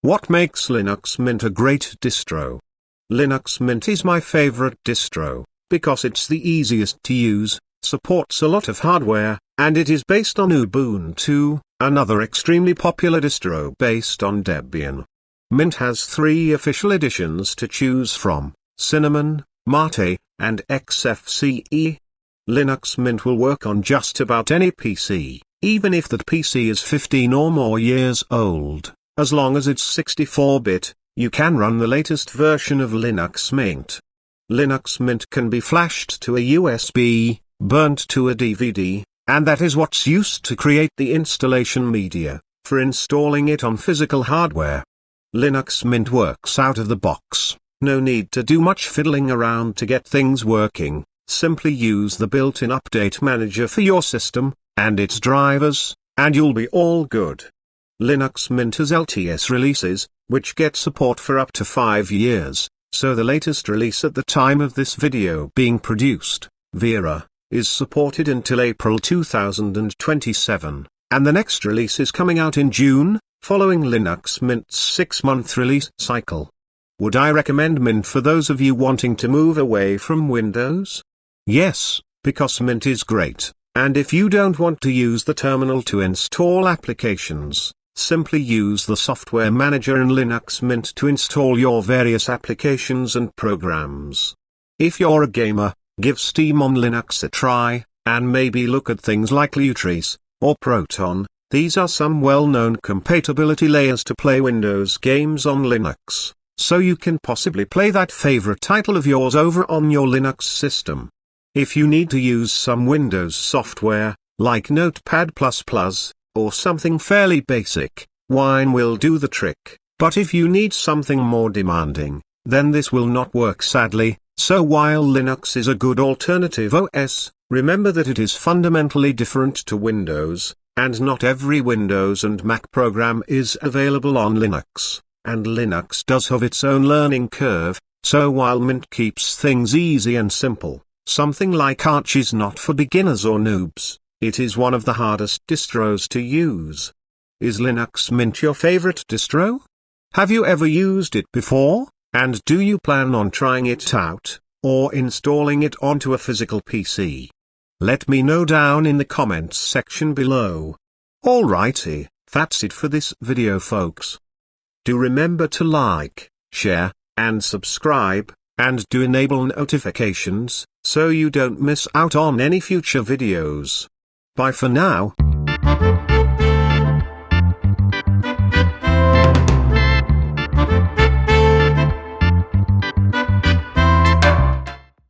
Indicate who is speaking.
Speaker 1: What makes Linux Mint a great distro? Linux Mint is my favorite distro, because it's the easiest to use, supports a lot of hardware, and it is based on Ubuntu, another extremely popular distro based on Debian. Mint has 3 official editions to choose from: Cinnamon, Mate, and XFCE. Linux Mint will work on just about any PC, even if that PC is 15 or more years old. As long as it's 64-bit, you can run the latest version of Linux Mint. Linux Mint can be flashed to a USB, burnt to a DVD, and that is what's used to create the installation media, for installing it on physical hardware. Linux Mint works out of the box, no need to do much fiddling around to get things working. Simply use the built-in update manager for your system, and its drivers, and you'll be all good. Linux Mint has LTS releases, which get support for up to 5 years, so the latest release at the time of this video being produced, Vera, is supported until April 2027, and the next release is coming out in June, following Linux Mint's 6-month release cycle. Would I recommend Mint for those of you wanting to move away from Windows? Yes, because Mint is great, and if you don't want to use the terminal to install applications, simply use the software manager in Linux Mint to install your various applications and programs. If you're a gamer, give Steam on Linux a try, and maybe look at things like Lutris, or Proton. These are some well-known compatibility layers to play Windows games on Linux, so you can possibly play that favorite title of yours over on your Linux system. If you need to use some Windows software, like Notepad++, or something fairly basic, Wine will do the trick, but if you need something more demanding, then this will not work sadly. So while Linux is a good alternative OS, remember that it is fundamentally different to Windows, and not every Windows and Mac program is available on Linux, and Linux does have its own learning curve, so while Mint keeps things easy and simple, something like Arch is not for beginners or noobs. It is one of the hardest distros to use. Is Linux Mint your favorite distro? Have you ever used it before, and do you plan on trying it out, or installing it onto a physical PC? Let me know down in the comments section below. Alrighty, that's it for this video folks. Do remember to like, share, and subscribe, and do enable notifications, so you don't miss out on any future videos. Bye for now.